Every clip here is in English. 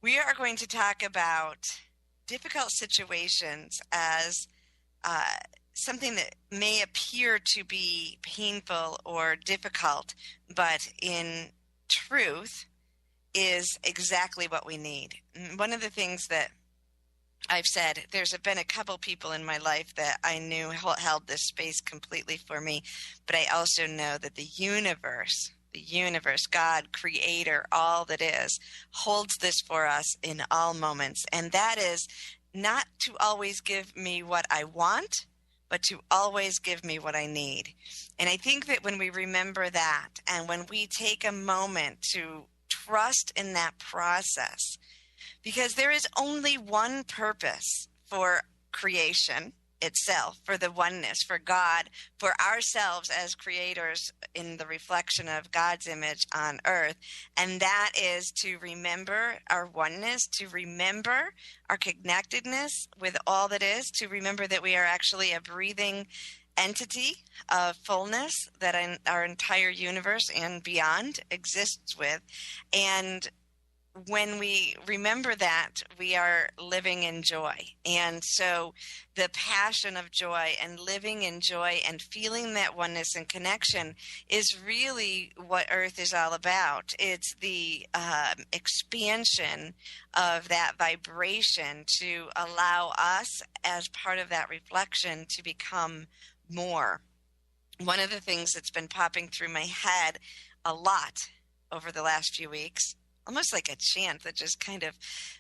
We are going to talk about difficult situations as something that may appear to be painful or difficult, but in truth is exactly what we need. One of the things that I've said, there's been a couple people in my life that I knew held this space completely for me, but I also know that the universe, God, creator, all that is, holds this for us in all moments. And that is not to always give me what I want, but to always give me what I need. And I think that when we remember that, and when we take a moment to trust in that process, because there is only one purpose for creation itself, for the oneness, for God, for ourselves as creators in the reflection of God's image on earth. And that is to remember our oneness, to remember our connectedness with all that is, to remember that we are actually a breathing entity of fullness that our entire universe and beyond exists with. And when we remember that, we are living in joy. And so the passion of joy and living in joy and feeling that oneness and connection is really what Earth is all about. It's the expansion of that vibration to allow us as part of that reflection to become more. One of the things that's been popping through my head a lot over the last few weeks, almost like a chant that just kind of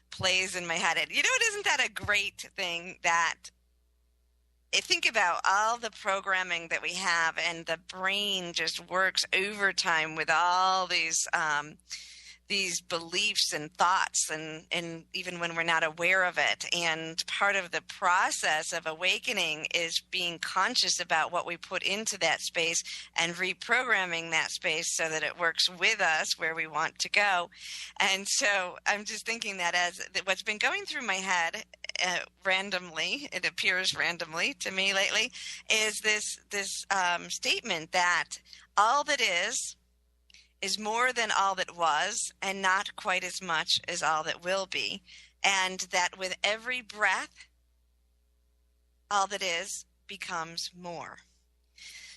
plays in my head. And isn't that a great thing that I think about all the programming that we have, and the brain just works overtime with all these beliefs and thoughts, and even when we're not aware of it. And part of the process of awakening is being conscious about what we put into that space and reprogramming that space so that it works with us where we want to go. And so I'm just thinking that as what's been going through my head randomly, it appears randomly to me lately, is this statement that all that is more than all that was, and not quite as much as all that will be. And that with every breath, all that is becomes more.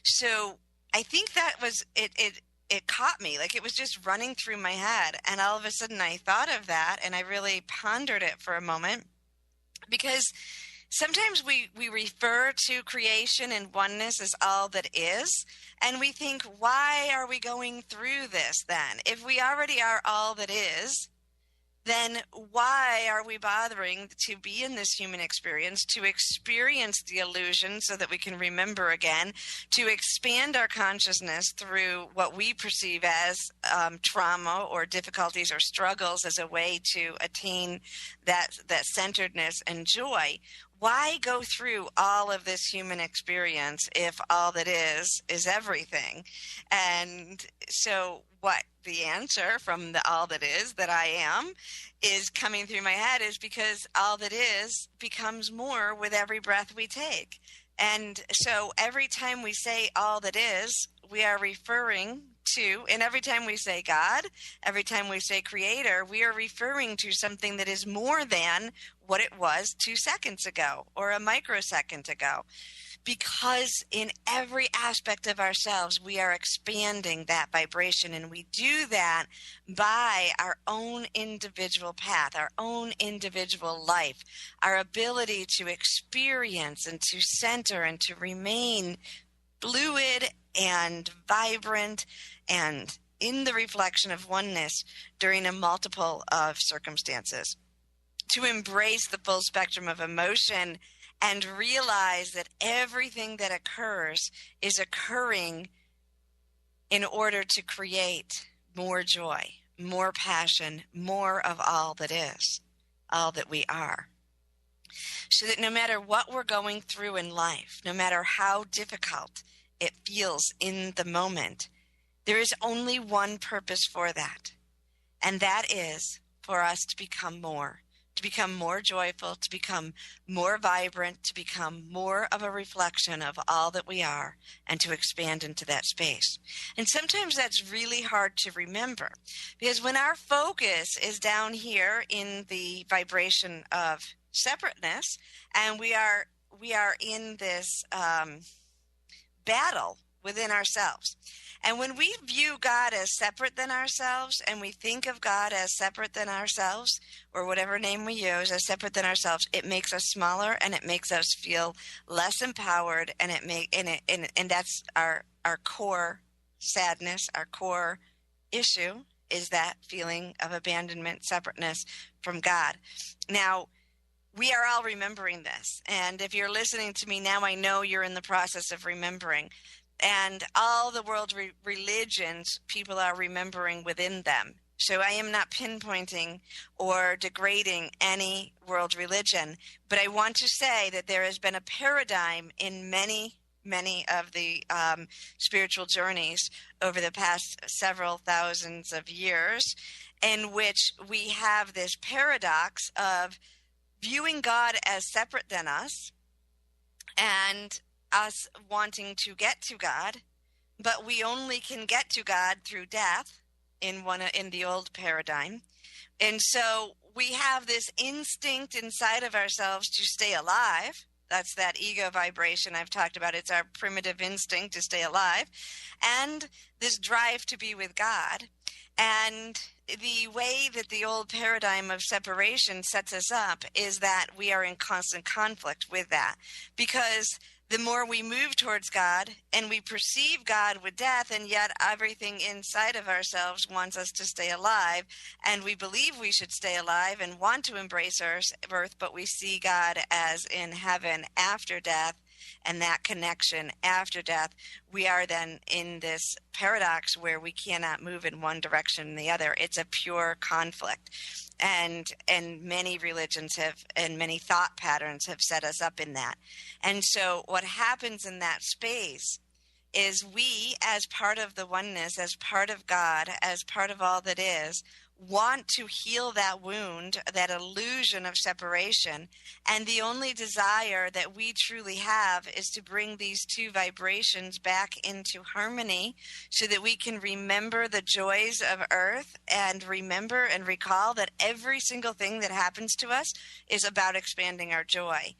So I think that was, it caught me, like it was just running through my head. And all of a sudden I thought of that, and I really pondered it for a moment, because sometimes we refer to creation and oneness as all that is, and we think, why are we going through this then? If we already are all that is, then why are we bothering to be in this human experience, to experience the illusion so that we can remember again, to expand our consciousness through what we perceive as trauma or difficulties or struggles as a way to attain that centeredness and joy? Why go through all of this human experience if all that is everything? And so what the answer from the all that is that I am is coming through my head is because all that is becomes more with every breath we take. And so every time we say all that is, we are referring to, and every time we say God, every time we say creator, we are referring to something that is more than what it was 2 seconds ago or a microsecond ago. Because in every aspect of ourselves, we are expanding that vibration, and we do that by our own individual path, our own individual life, our ability to experience and to center and to remain fluid and vibrant and in the reflection of oneness during a multiple of circumstances, to embrace the full spectrum of emotion and realize that everything that occurs is occurring in order to create more joy, more passion, more of all that is, all that we are. So that no matter what we're going through in life, no matter how difficult it feels in the moment, there is only one purpose for that, and that is for us to become more become more joyful, to become more vibrant, to become more of a reflection of all that we are, and to expand into that space. And sometimes that's really hard to remember, because when our focus is down here in the vibration of separateness, and we are in this battle within ourselves. And when we view God as separate than ourselves, and we think of God as separate than ourselves, or whatever name we use as separate than ourselves, it makes us smaller, and it makes us feel less empowered, and and that's our core sadness, our core issue, is that feeling of abandonment, separateness from God. Now, we are all remembering this. And if you're listening to me now, I know you're in the process of remembering. And all the world religions, people are remembering within them. So I am not pinpointing or degrading any world religion, but I want to say that there has been a paradigm in many of the spiritual journeys over the past several thousands of years, in which we have this paradox of viewing God as separate than us, and us wanting to get to God, but we only can get to God through death in the old paradigm. And so we have this instinct inside of ourselves to stay alive. That's that ego vibration I've talked about. It's our primitive instinct to stay alive, and this drive to be with God. And the way that the old paradigm of separation sets us up is that we are in constant conflict with that, because the more we move towards God and we perceive God with death, and yet everything inside of ourselves wants us to stay alive, and we believe we should stay alive and want to embrace earth, but we see God as in heaven after death, and that connection after death, we are then in this paradox where we cannot move in one direction or the other. It's a pure conflict. And many religions have, and many thought patterns have set us up in that. And so what happens in that space is we, as part of the oneness, as part of God, as part of all that is, want to heal that wound, that illusion of separation. And the only desire that we truly have is to bring these two vibrations back into harmony, so that we can remember the joys of earth, and remember and recall that every single thing that happens to us is about expanding our joy.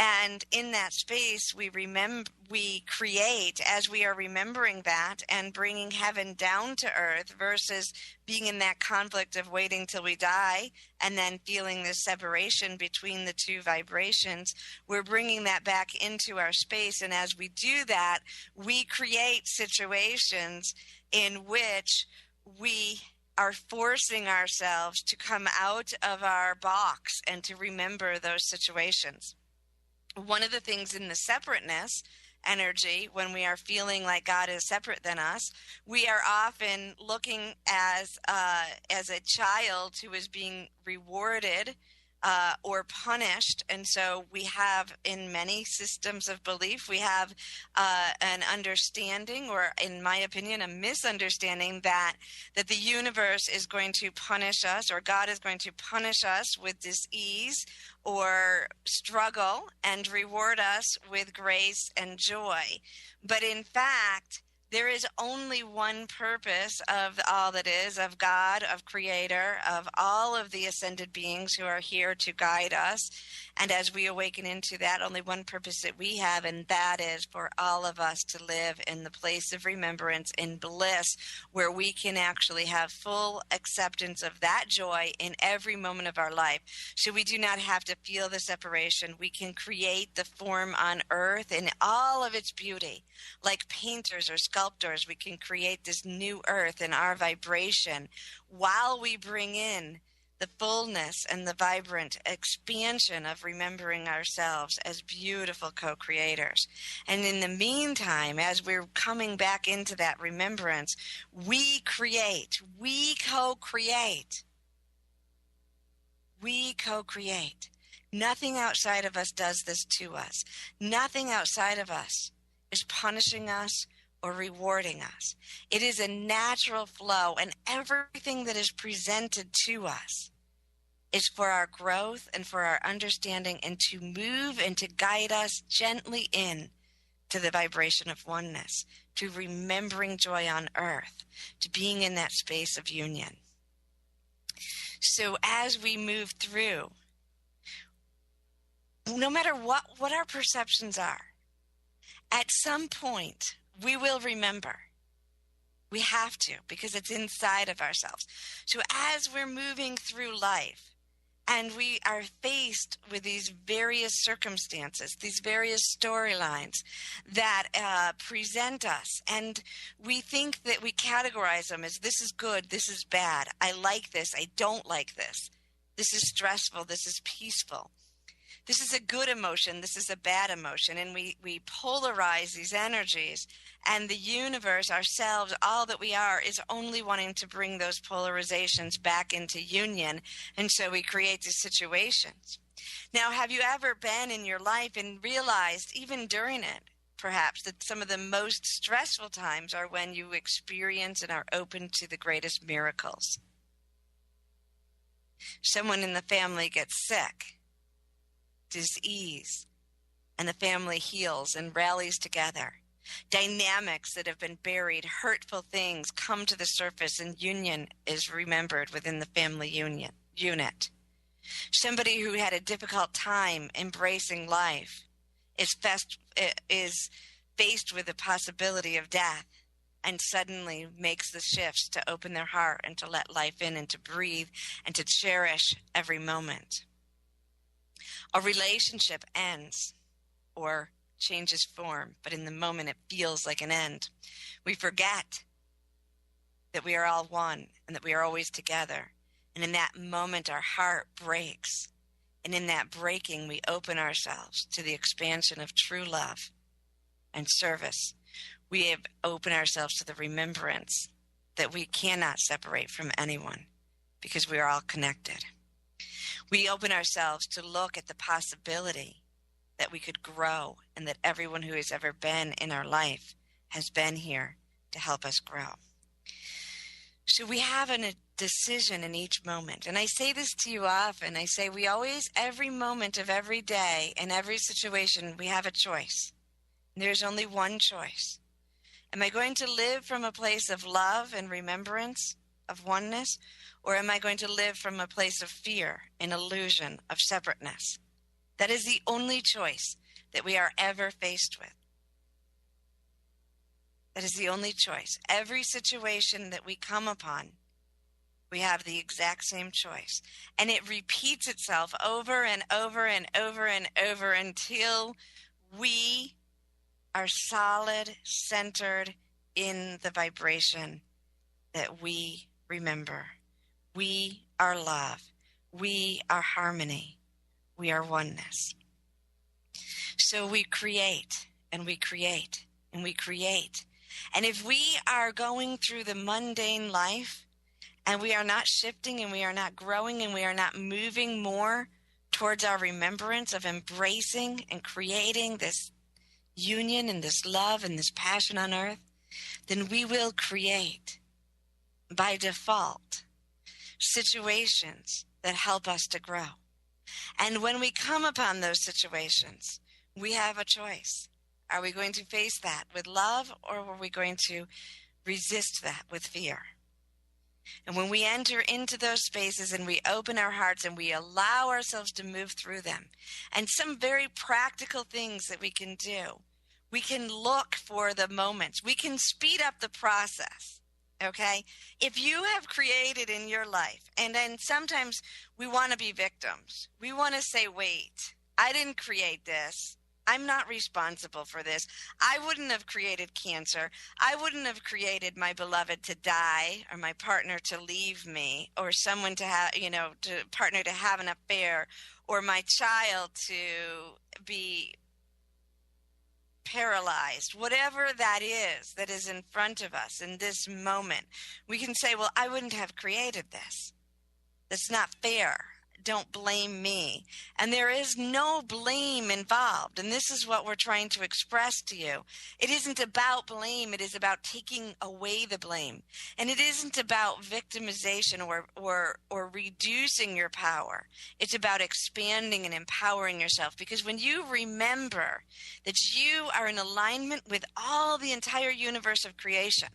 And in that space, we create, as we are remembering that and bringing heaven down to earth, versus being in that conflict of waiting till we die and then feeling this separation between the two vibrations. We're bringing that back into our space. And as we do that, we create situations in which we are forcing ourselves to come out of our box and to remember those situations. One of the things in the separateness energy, when we are feeling like God is separate than us, we are often looking as a child who is being rewarded or punished. And so we have, in many systems of belief, we have an understanding, or in my opinion, a misunderstanding that the universe is going to punish us, or God is going to punish us with dis-ease or struggle, and reward us with grace and joy. But in fact, there is only one purpose of all that is, of God, of Creator, of all of the ascended beings who are here to guide us. And as we awaken into that, only one purpose that we have, and that is for all of us to live in the place of remembrance, in bliss, where we can actually have full acceptance of that joy in every moment of our life. So we do not have to feel the separation. We can create the form on earth in all of its beauty. Like painters or sculptors, we can create this new earth in our vibration, while we bring in the fullness and the vibrant expansion of remembering ourselves as beautiful co-creators. And in the meantime, as we're coming back into that remembrance, we create, we co-create. We co-create. Nothing outside of us does this to us. Nothing outside of us is punishing us or rewarding us. It is a natural flow, and everything that is presented to us is for our growth and for our understanding, and to move and to guide us gently in to the vibration of oneness, to remembering joy on earth, to being in that space of union. So as we move through, no matter what our perceptions are, at some point we will remember. We have to, because it's inside of ourselves. So as we're moving through life and we are faced with these various circumstances, these various storylines that present us, and we think that we categorize them as this is good, this is bad, I like this, I don't like this, this is stressful, this is peaceful. This is a good emotion, this is a bad emotion, and we polarize these energies, and the universe, ourselves, all that we are, is only wanting to bring those polarizations back into union, and so we create these situations. Now, have you ever been in your life and realized, even during it, perhaps, that some of the most stressful times are when you experience and are open to the greatest miracles? Someone in the family gets sick, disease, and the family heals and rallies together. Dynamics that have been buried, hurtful things come to the surface, and union is remembered within the family unit. Somebody who had a difficult time embracing life is faced with the possibility of death, and suddenly makes the shifts to open their heart and to let life in and to breathe and to cherish every moment. A relationship ends or changes form, but in the moment it feels like an end. We forget that we are all one and that we are always together. And in that moment, our heart breaks. And in that breaking, we open ourselves to the expansion of true love and service. We have opened ourselves to the remembrance that we cannot separate from anyone because we are all connected. We open ourselves to look at the possibility that we could grow, and that everyone who has ever been in our life has been here to help us grow. So we have a decision in each moment. And I say this to you often. I say we always, every moment of every day, in every situation, we have a choice. And there's only one choice. Am I going to live from a place of love and remembrance of oneness? Or am I going to live from a place of fear and illusion of separateness? That is the only choice that we are ever faced with. That is the only choice. Every situation that we come upon, we have the exact same choice. And it repeats itself over and over and over and over until we are solid, centered in the vibration that we remember. We are love. We are harmony. We are oneness. So we create and we create and we create. And if we are going through the mundane life and we are not shifting and we are not growing and we are not moving more towards our remembrance of embracing and creating this union and this love and this passion on earth, then we will create by default situations that help us to grow. And when we come upon those situations, we have a choice. Are we going to face that with love, or are we going to resist that with fear? And when we enter into those spaces and we open our hearts and we allow ourselves to move through them, and some very practical things that we can do, we can look for the moments. We can speed up the process. Okay, if you have created in your life, and then sometimes we want to be victims. We want to say, wait, I didn't create this. I'm not responsible for this. I wouldn't have created cancer. I wouldn't have created my beloved to die, or my partner to leave me, or someone to have, partner to have an affair, or my child to be paralyzed, whatever that is in front of us in this moment. We can say, well, I wouldn't have created this. That's not fair. don't blame me. And there is no blame involved. And this is what we're trying to express to you. It isn't about blame. It is about taking away the blame. And it isn't about victimization or reducing your power. It's about expanding and empowering yourself. Because when you remember that you are in alignment with all the entire universe of creation,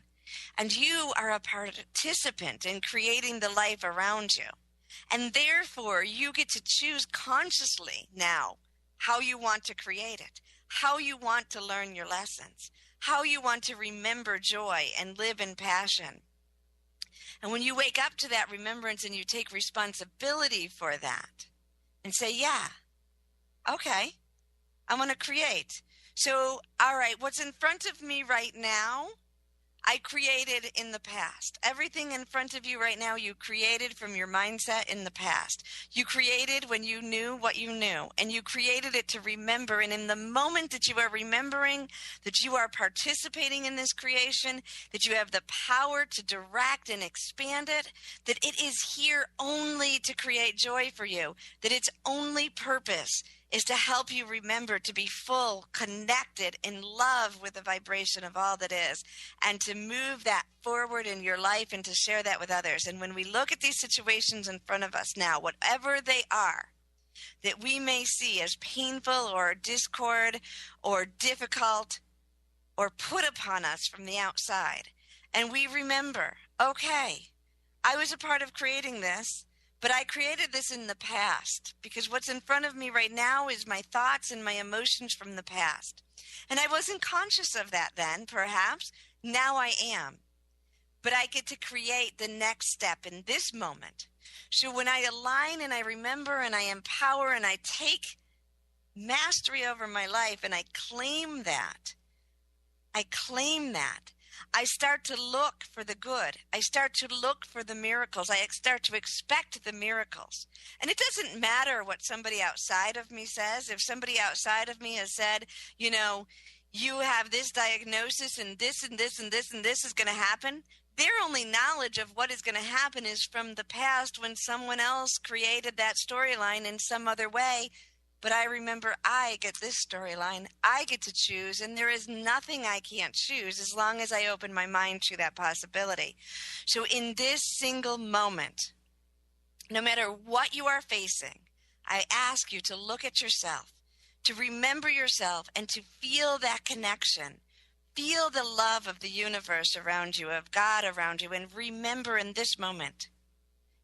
and you are a participant in creating the life around you, and therefore, you get to choose consciously now how you want to create it, how you want to learn your lessons, how you want to remember joy and live in passion. And when you wake up to that remembrance and you take responsibility for that and say, yeah, okay, I want to create. So, all right, what's in front of me right now, I created in the past. Everything in front of you right now, you created from your mindset in the past. You created when you knew what you knew, and you created it to remember. And in the moment that you are remembering that you are participating in this creation, that you have the power to direct and expand it, that it is here only to create joy for you, that its only purpose is to help you remember to be full, connected, in love with the vibration of all that is, and to move that forward in your life and to share that with others. And when we look at these situations in front of us now, whatever they are, that we may see as painful or discord or difficult or put upon us from the outside, and we remember, okay, I was a part of creating this, but I created this in the past, because what's in front of me right now is my thoughts and my emotions from the past. And I wasn't conscious of that then, perhaps. Now I am. But I get to create the next step in this moment. So when I align and I remember and I empower and I take mastery over my life and I claim that, I start to look for the good. I start to look for the miracles. I start to expect the miracles. And it doesn't matter what somebody outside of me says. If somebody outside of me has said, you know, you have this diagnosis and this and this and this and this is going to happen, their only knowledge of what is going to happen is from the past when someone else created that storyline in some other way. But I remember I get this storyline. I get to choose, and there is nothing I can't choose as long as I open my mind to that possibility. So in this single moment, no matter what you are facing, I ask you to look at yourself, to remember yourself, and to feel that connection. Feel the love of the universe around you, of God around you, and remember in this moment.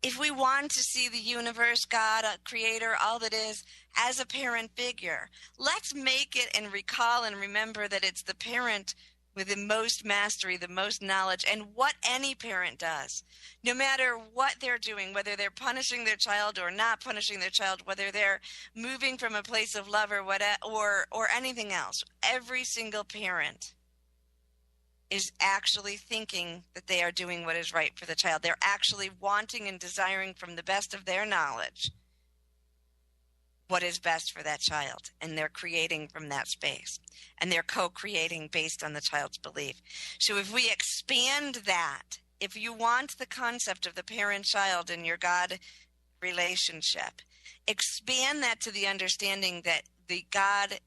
If we want to see the universe, God, a creator, all that is, as a parent figure, let's make it and recall and remember that it's the parent with the most mastery, the most knowledge, and what any parent does, no matter what they're doing, whether they're punishing their child or not punishing their child, whether they're moving from a place of love or anything else, every single parent is actually thinking that they are doing what is right for the child. They're actually wanting and desiring from the best of their knowledge what is best for that child. And they're creating from that space. And they're co-creating based on the child's belief. So if we expand that, if you want the concept of the parent-child in your God relationship, expand that to the understanding that the God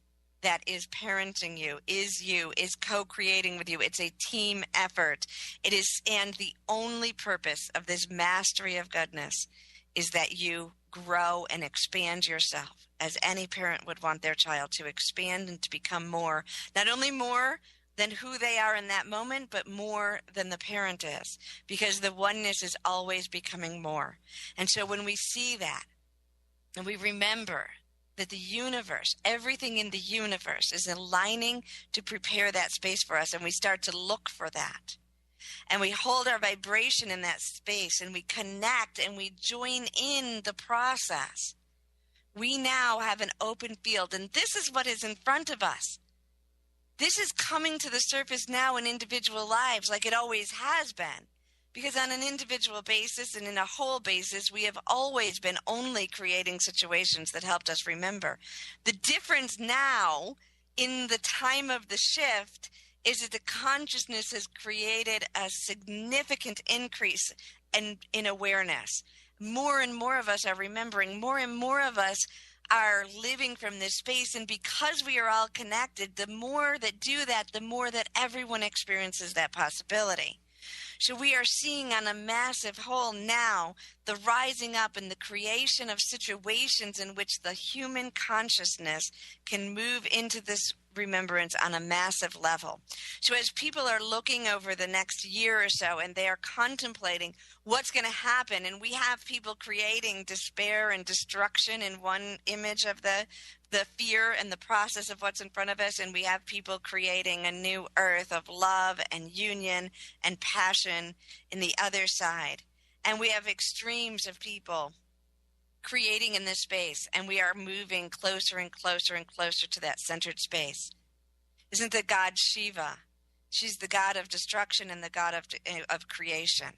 that is parenting you, is co-creating with you. It's a team effort. It is, and the only purpose of this mastery of goodness is that you grow and expand yourself, as any parent would want their child to expand and to become more, not only more than who they are in that moment, but more than the parent is, because the oneness is always becoming more. And so when we see that, and we remember that the universe, everything in the universe is aligning to prepare that space for us, and we start to look for that. And we hold our vibration in that space, and we connect, and we join in the process. We now have an open field, and this is what is in front of us. This is coming to the surface now in individual lives like it always has been. Because on an individual basis and in a whole basis, we have always been only creating situations that helped us remember. The difference now in the time of the shift is that the consciousness has created a significant increase in awareness. more and more of us are remembering, more and more of us are living from this space. And because we are all connected, the more that do that, the more that everyone experiences that possibility. So we are seeing on a massive whole now the rising up and the creation of situations in which the human consciousness can move into this remembrance on a massive level. So as people are looking over the next year or so and they are contemplating what's going to happen, and we have people creating despair and destruction in one image of the fear and the process of what's in front of us, and we have people creating a new earth of love and union and passion in the other side. And we have extremes of people creating in this space, and we are moving closer and closer and closer to that centered space. Isn't the god Shiva? She's the god of destruction and the god of creation.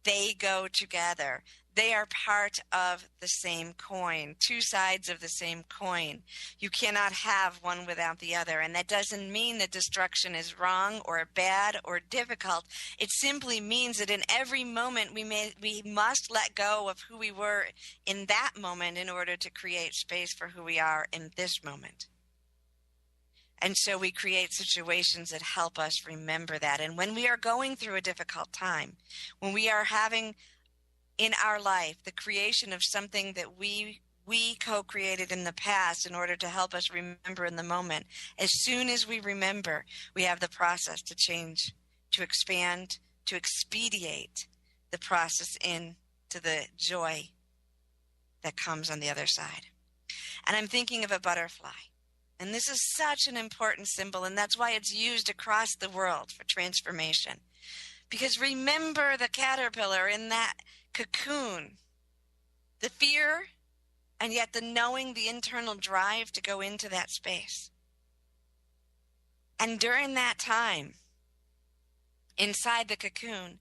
They go together. They are part of the same coin, two sides of the same coin. You cannot have one without the other. And that doesn't mean that destruction is wrong or bad or difficult. It simply means that in every moment we must let go of who we were in that moment in order to create space for who we are in this moment. And so we create situations that help us remember that. And when we are going through a difficult time, when we are having in our life the creation of something that we co-created in the past in order to help us remember in the moment, as soon as we remember, we have the process to change, to expand, to expedite the process into the joy that comes on the other side. And I'm thinking of a butterfly. And this is such an important symbol, and that's why it's used across the world for transformation. Because remember the caterpillar in that cocoon, the fear, and yet the knowing, the internal drive to go into that space. And during that time, inside the cocoon,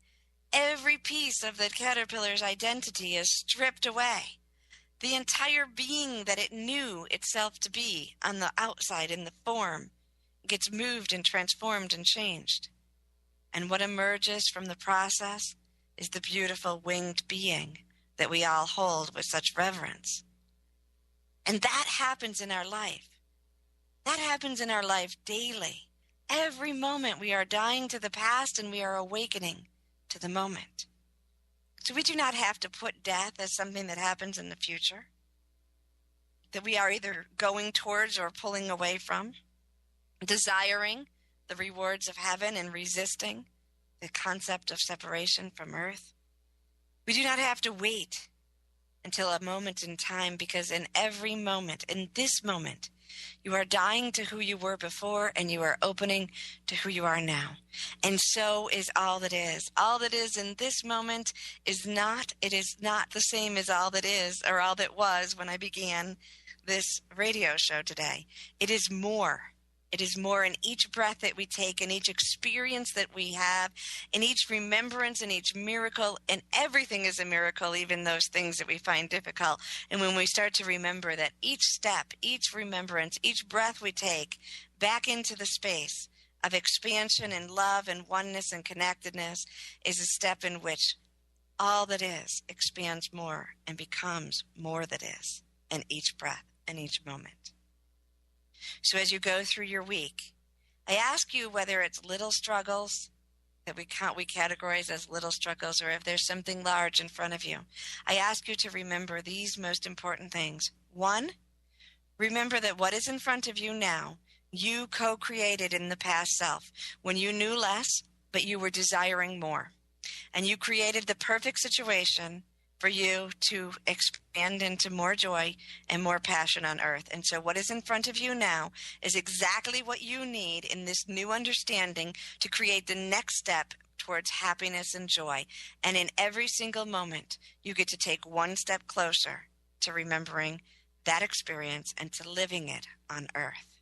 every piece of the caterpillar's identity is stripped away. The entire being that it knew itself to be on the outside in the form gets moved and transformed and changed. And what emerges from the process is the beautiful winged being that we all hold with such reverence. And that happens in our life. That happens in our life daily. Every moment we are dying to the past and we are awakening to the moment. So we do not have to put death as something that happens in the future, that we are either going towards or pulling away from, desiring the rewards of heaven and resisting the concept of separation from earth. We do not have to wait until a moment in time, because in every moment, in this moment, you are dying to who you were before and you are opening to who you are now. And so is all that is. All that is in this moment is not the same as all that is or all that was when I began this radio show today. It is more. It is more in each breath that we take, in each experience that we have, in each remembrance, in each miracle, and everything is a miracle, even those things that we find difficult. And when we start to remember that each step, each remembrance, each breath we take back into the space of expansion and love and oneness and connectedness is a step in which all that is expands more and becomes more that is in each breath and each moment. So as you go through your week, I ask you whether it's little struggles that we categorize as little struggles, or if there's something large in front of you. I ask you to remember these most important things. 1, remember that what is in front of you now, you co-created in the past self when you knew less, but you were desiring more. And you created the perfect situation for you to expand into more joy and more passion on earth. And so what is in front of you now is exactly what you need in this new understanding to create the next step towards happiness and joy. And in every single moment, you get to take one step closer to remembering that experience and to living it on earth.